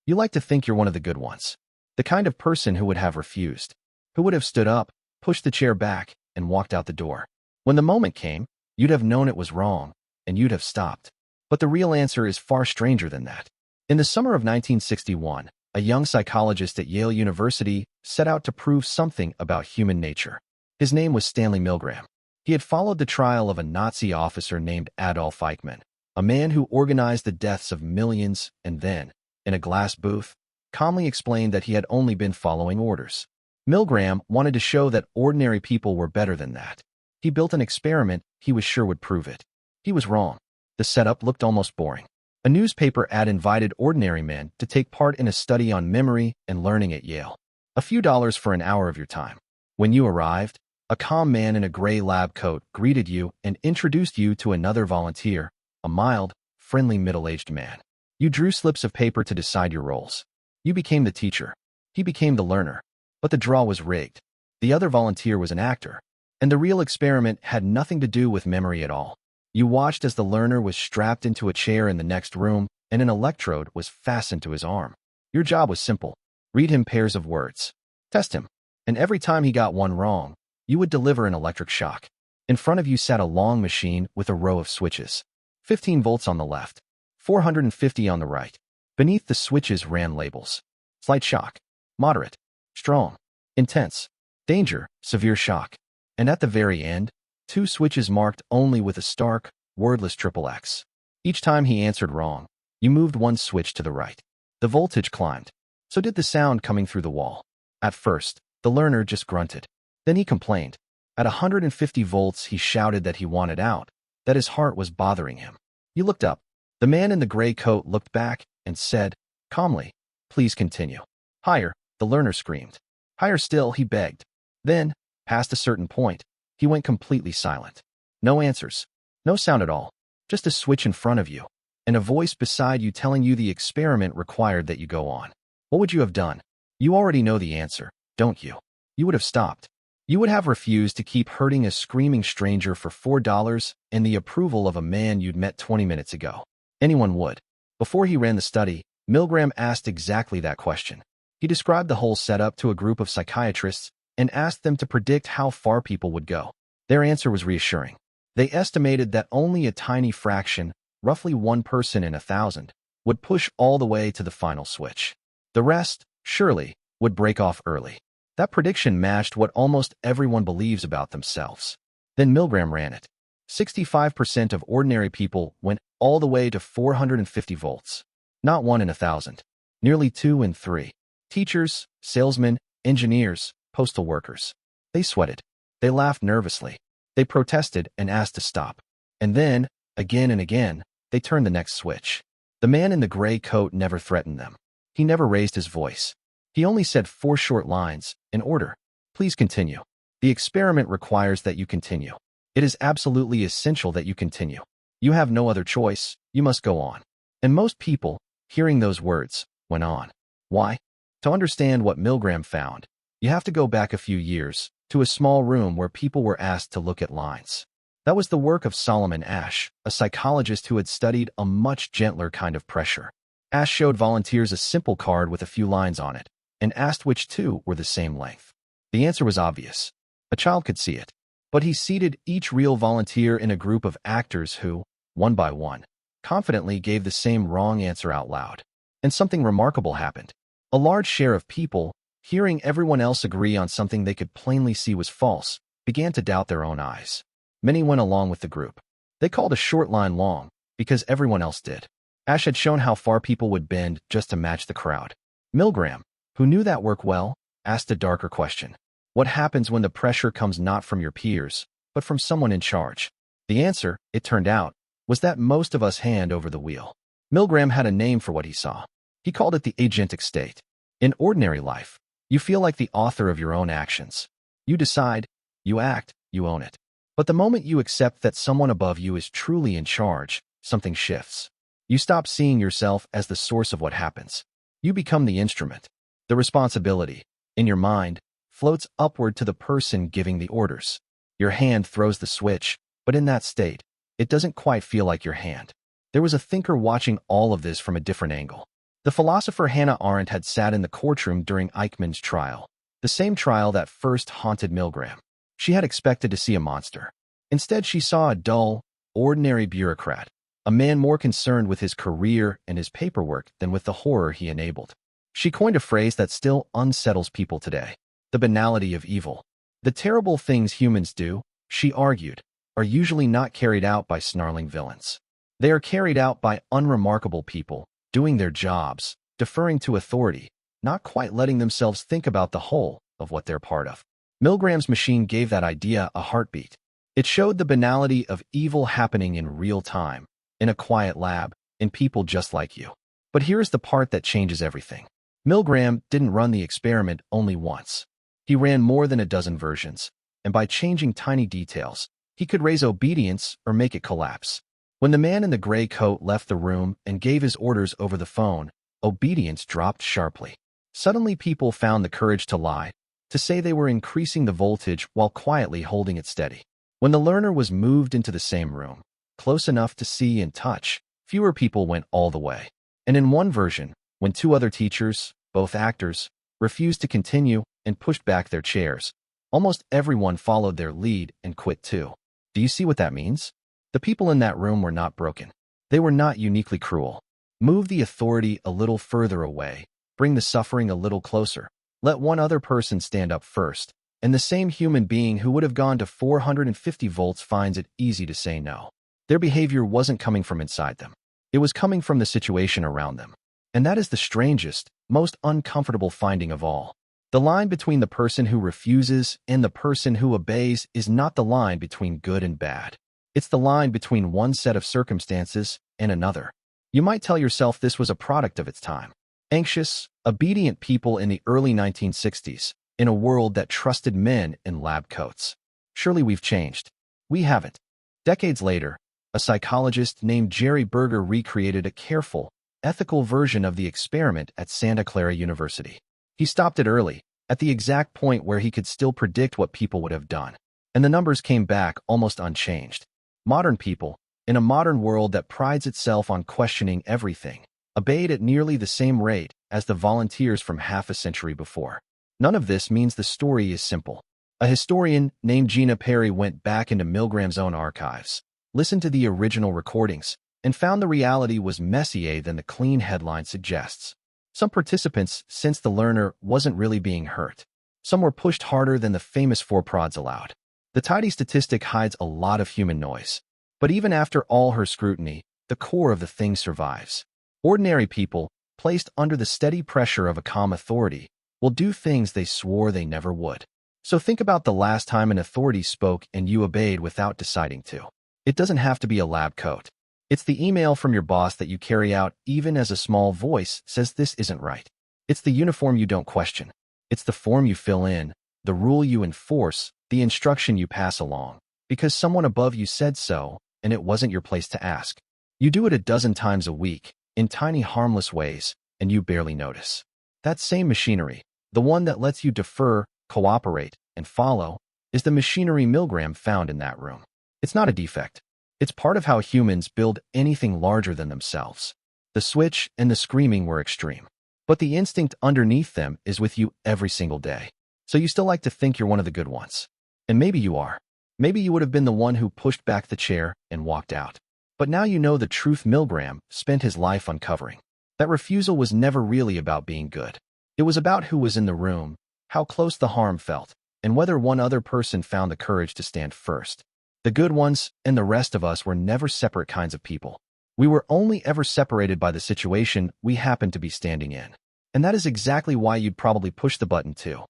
You like to think you're one of the good ones. The kind of person who would have refused, who would have stood up, pushed the chair back, and walked out the door. When the moment came, you'd have known it was wrong, and you'd have stopped. But the real answer is far stranger than that. In the summer of 1961, a young psychologist at Yale University set out to prove something about human nature. His name was Stanley Milgram. He had followed the trial of a Nazi officer named Adolf Eichmann, a man who organized the deaths of millions and then, in a glass booth, calmly explained that he had only been following orders. Milgram wanted to show that ordinary people were better than that. He built an experiment he was sure would prove it. He was wrong. The setup looked almost boring. A newspaper ad invited ordinary men to take part in a study on memory and learning at Yale. A few dollars for an hour of your time. When you arrived, a calm man in a gray lab coat greeted you and introduced you to another volunteer, a mild, friendly middle-aged man. You drew slips of paper to decide your roles. You became the teacher. He became the learner. But the draw was rigged. The other volunteer was an actor. And the real experiment had nothing to do with memory at all. You watched as the learner was strapped into a chair in the next room and an electrode was fastened to his arm. Your job was simple. Read him pairs of words. Test him. And every time he got one wrong, you would deliver an electric shock. In front of you sat a long machine with a row of switches. 15 volts on the left, 450 on the right. Beneath the switches ran labels. Slight shock, moderate, strong, intense, danger, severe shock. And at the very end, 2 switches marked only with a stark, wordless triple X. Each time he answered wrong, you moved one switch to the right. The voltage climbed. So did the sound coming through the wall. At first, the learner just grunted. Then he complained. At 150 volts, he shouted that he wanted out, that his heart was bothering him. You looked up. The man in the gray coat looked back and said, calmly, "Please continue." "Higher," the learner screamed. "Higher still," he begged. Then, past a certain point, he went completely silent. No answers. No sound at all. Just a switch in front of you. And a voice beside you telling you the experiment required that you go on. What would you have done? You already know the answer, don't you? You would have stopped. You would have refused to keep hurting a screaming stranger for $4 and the approval of a man you'd met 20 minutes ago. Anyone would. Before he ran the study, Milgram asked exactly that question. He described the whole setup to a group of psychiatrists and asked them to predict how far people would go. Their answer was reassuring. They estimated that only a tiny fraction, roughly 1 person in 1,000, would push all the way to the final switch. The rest, surely, would break off early. That prediction matched what almost everyone believes about themselves. Then Milgram ran it. 65% of ordinary people went all the way to 450 volts. Not 1 in 1,000. Nearly 2 in 3. Teachers, salesmen, engineers, postal workers. They sweated. They laughed nervously. They protested and asked to stop. And then, again and again, they turned the next switch. The man in the gray coat never threatened them. He never raised his voice. He only said 4 short lines, in order. Please continue. The experiment requires that you continue. It is absolutely essential that you continue. You have no other choice. You must go on. And most people, hearing those words, went on. Why? To understand what Milgram found, you have to go back a few years, to a small room where people were asked to look at lines. That was the work of Solomon Asch, a psychologist who had studied a much gentler kind of pressure. Asch showed volunteers a simple card with a few lines on it, and asked which 2 were the same length. The answer was obvious. A child could see it. But he seated each real volunteer in a group of actors who, one by one, confidently gave the same wrong answer out loud. And something remarkable happened. A large share of people, hearing everyone else agree on something they could plainly see was false, began to doubt their own eyes. Many went along with the group. They called a short line long, because everyone else did. Asch had shown how far people would bend just to match the crowd. Milgram, who knew that work well, asked a darker question. What happens when the pressure comes not from your peers, but from someone in charge? The answer, it turned out, was that most of us hand over the wheel. Milgram had a name for what he saw. He called it the agentic state. In ordinary life, you feel like the author of your own actions. You decide, you act, you own it. But the moment you accept that someone above you is truly in charge, something shifts. You stop seeing yourself as the source of what happens. You become the instrument. The responsibility, in your mind, floats upward to the person giving the orders. Your hand throws the switch, but in that state, it doesn't quite feel like your hand. There was a thinker watching all of this from a different angle. The philosopher Hannah Arendt had sat in the courtroom during Eichmann's trial, the same trial that first haunted Milgram. She had expected to see a monster. Instead, she saw a dull, ordinary bureaucrat, a man more concerned with his career and his paperwork than with the horror he enabled. She coined a phrase that still unsettles people today: the banality of evil. The terrible things humans do, she argued, are usually not carried out by snarling villains. They are carried out by unremarkable people, doing their jobs, deferring to authority, not quite letting themselves think about the whole of what they're part of. Milgram's machine gave that idea a heartbeat. It showed the banality of evil happening in real time, in a quiet lab, in people just like you. But here's the part that changes everything. Milgram didn't run the experiment only once. He ran more than a dozen versions, and by changing tiny details, he could raise obedience or make it collapse. When the man in the gray coat left the room and gave his orders over the phone, obedience dropped sharply. Suddenly people found the courage to lie, to say they were increasing the voltage while quietly holding it steady. When the learner was moved into the same room, close enough to see and touch, fewer people went all the way. And in one version, when two other teachers, both actors, refused to continue and pushed back their chairs, almost everyone followed their lead and quit too. Do you see what that means? The people in that room were not broken. They were not uniquely cruel. Move the authority a little further away. Bring the suffering a little closer. Let one other person stand up first, and the same human being who would have gone to 450 volts finds it easy to say no. Their behavior wasn't coming from inside them. It was coming from the situation around them. And that is the strangest, most uncomfortable finding of all. The line between the person who refuses and the person who obeys is not the line between good and bad. It's the line between one set of circumstances and another. You might tell yourself this was a product of its time. Anxious, obedient people in the early 1960s, in a world that trusted men in lab coats. Surely we've changed. We haven't. Decades later, a psychologist named Jerry Berger recreated a careful, ethical version of the experiment at Santa Clara University. He stopped it early, at the exact point where he could still predict what people would have done. And the numbers came back almost unchanged. Modern people, in a modern world that prides itself on questioning everything, obeyed at nearly the same rate as the volunteers from half a century before. None of this means the story is simple. A historian named Gina Perry went back into Milgram's own archives, listened to the original recordings, and found the reality was messier than the clean headline suggests. Some participants sensed the learner wasn't really being hurt. Some were pushed harder than the famous 4 prods allowed. The tidy statistic hides a lot of human noise. But even after all her scrutiny, the core of the thing survives. Ordinary people, placed under the steady pressure of a calm authority, will do things they swore they never would. So think about the last time an authority spoke and you obeyed without deciding to. It doesn't have to be a lab coat. It's the email from your boss that you carry out even as a small voice says this isn't right. It's the uniform you don't question. It's the form you fill in, the rule you enforce, the instruction you pass along, because someone above you said so, and it wasn't your place to ask. You do it a dozen times a week, in tiny harmless ways, and you barely notice. That same machinery, the one that lets you defer, cooperate, and follow, is the machinery Milgram found in that room. It's not a defect. It's part of how humans build anything larger than themselves. The switch and the screaming were extreme. But the instinct underneath them is with you every single day. So you still like to think you're one of the good ones. And maybe you are. Maybe you would have been the one who pushed back the chair and walked out. But now you know the truth Milgram spent his life uncovering. That refusal was never really about being good. It was about who was in the room, how close the harm felt, and whether one other person found the courage to stand first. The good ones and the rest of us were never separate kinds of people. We were only ever separated by the situation we happened to be standing in. And that is exactly why you'd probably push the button too.